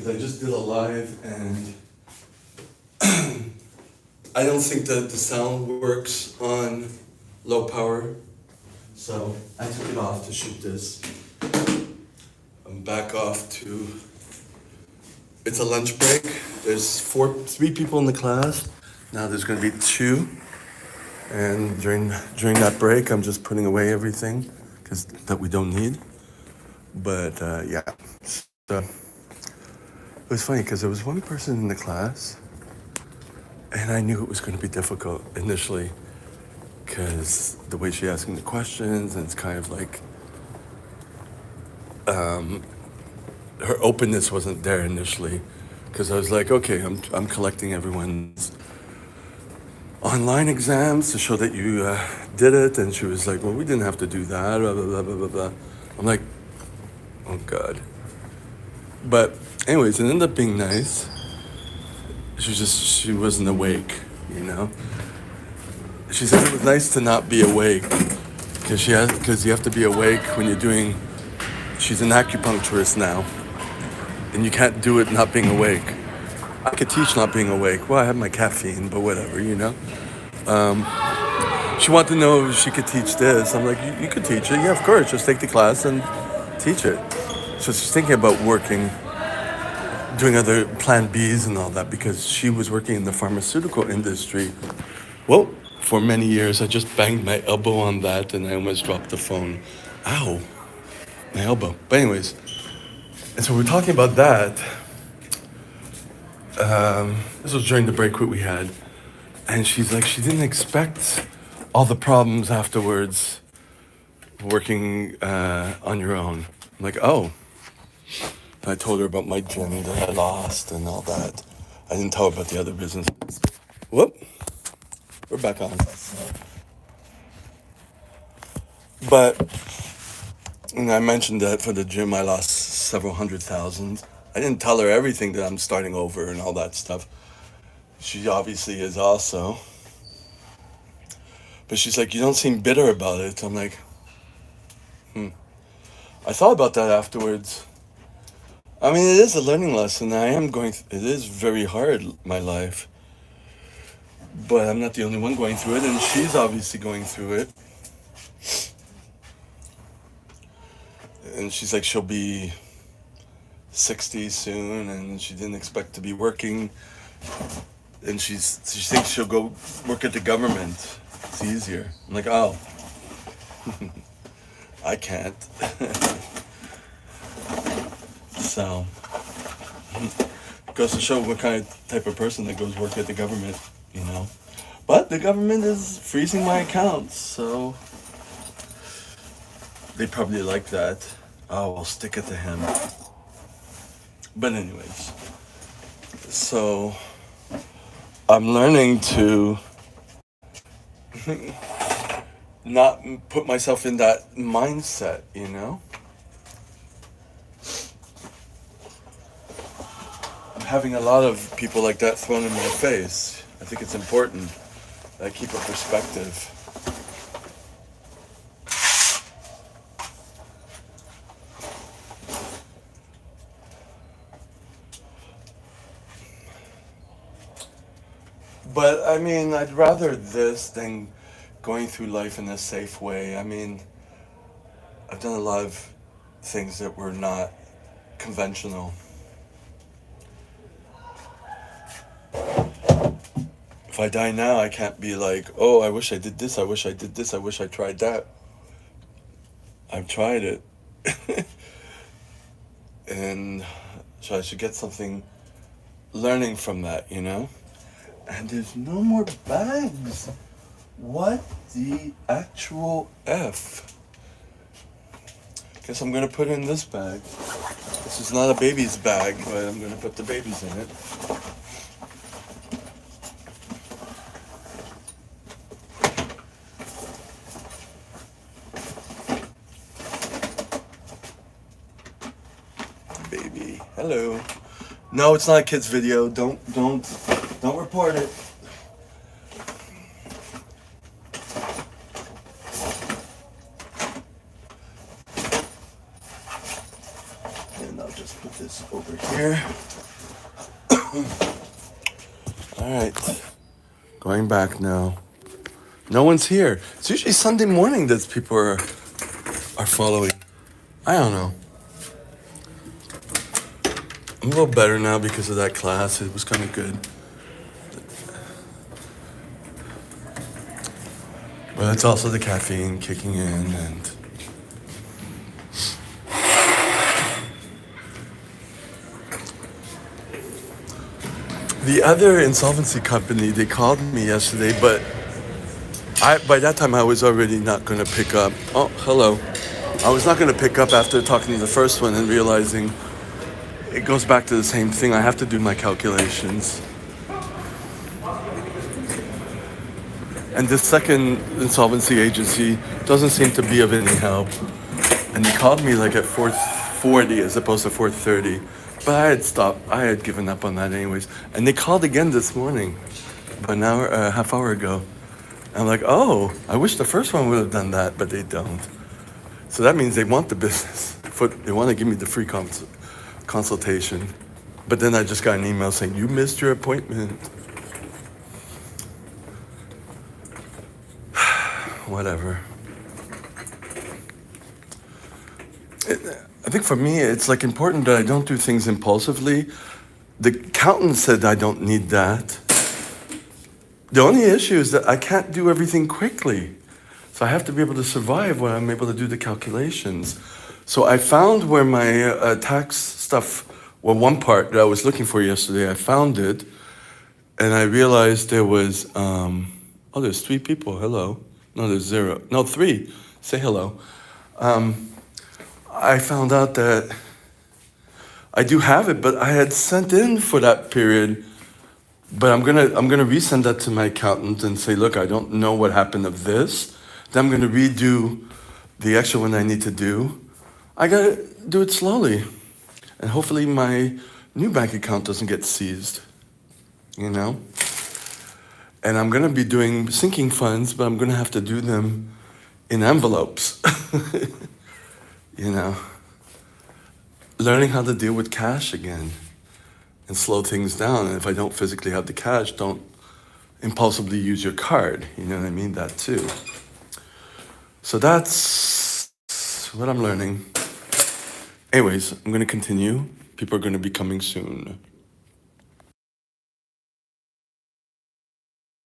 because I just did a live and I don't think that the sound works on low power, so I took it off to shoot this. I'm back off to, it's a lunch break. There's three people in the class. Now there's gonna be two. And during that break, I'm just putting away everything that we don't need. But yeah, so it was funny because there was one person in the class, and I knew it was going to be difficult initially because the way she asked me the questions, and it's kind of like her openness wasn't there initially, because I was like, okay, I'm collecting everyone's online exams to show that you did it, and she was like, well, we didn't have to do that, blah, blah, blah, blah, blah, blah. I'm like, oh God. But anyways, it ended up being nice. She wasn't awake, you know? She said it was nice to not be awake, because you have to be awake when you're doing, she's an acupuncturist now, and you can't do it not being awake. I could teach not being awake. Well, I have my caffeine, but whatever, you know? She wanted to know if she could teach this. I'm like, you could teach it. Yeah, of course. Just take the class and teach it. So she's thinking about doing other plan Bs and all that, because she was working in the pharmaceutical industry. Well, for many years, I just banged my elbow on that and I almost dropped the phone. Ow, my elbow. But anyways, and so we're talking about that. This was during the break we had. And she's like, she didn't expect all the problems afterwards working on your own. I'm like, oh. I told her about my gym that I lost and all that. I didn't tell her about the other businesses. Whoop. We're back on. But I mentioned that for the gym I lost several $100,000. I didn't tell her everything, that I'm starting over and all that stuff. She obviously is also. But she's like, you don't seem bitter about it. I'm like, I thought about that afterwards. I mean, it is a learning lesson. It is very hard, my life. But I'm not the only one going through it, and she's obviously going through it. And she's like, she'll be 60 soon, and she didn't expect to be working. And she thinks she'll go work at the government. It's easier. I'm like, oh, I can't. So, goes to show what kind of type of person that goes work at the government, you know. But the government is freezing my accounts, so they probably like that. Oh, we'll stick it to him. But anyways, so I'm learning to not put myself in that mindset, you know. Having a lot of people like that thrown in my face. I think it's important that I keep a perspective. But I mean, I'd rather this than going through life in a safe way. I mean, I've done a lot of things that were not conventional. If I die now, I can't be like, oh, I wish I did this, I wish I did this, I wish I tried that. I've tried it. And so I should get something learning from that, you know? And there's no more bags. What the actual F? Guess I'm gonna put in this bag. This is not a baby's bag, but I'm gonna put the babies in it. Baby, hello. No, it's not a kid's video. Don't report it. And I'll just put this over over here. All right, going back now. No one's here. It's usually Sunday morning that people are following. I don't know. I'm a little better now because of that class. It was kind of good. But it's also the caffeine kicking in, and the other insolvency company, they called me yesterday, but by that time I was already not going to pick up. Oh, hello. I was not going to pick up after talking to the first one and realizing it goes back to the same thing. I have to do my calculations. And this second insolvency agency doesn't seem to be of any help. And they called me like at 4:40 as opposed to 4:30. But I had stopped. I had given up on that anyways. And they called again this morning, about an hour, half hour ago. And I'm like, oh, I wish the first one would have done that, but they don't. So that means they want the business. They want to give me the free consultation. But then I just got an email saying, you missed your appointment. Whatever. I think for me, it's like important that I don't do things impulsively. The accountant said I don't need that. The only issue is that I can't do everything quickly. So I have to be able to survive when I'm able to do the calculations. So I found where my tax stuff, well, one part that I was looking for yesterday, I found it. And I realized there was, there's 3 people, hello. No, there's 0. No, 3. Say hello. I found out that I do have it, but I had sent in for that period. But I'm gonna resend that to my accountant and say, look, I don't know what happened of this. Then I'm gonna redo the extra one I need to do. I gotta do it slowly. And hopefully my new bank account doesn't get seized, you know? And I'm gonna be doing sinking funds, but I'm gonna have to do them in envelopes. You know, learning how to deal with cash again and slow things down. And if I don't physically have the cash, don't impulsively use your card. You know what I mean? That too. So that's what I'm learning. Anyways, I'm going to continue. People are going to be coming soon.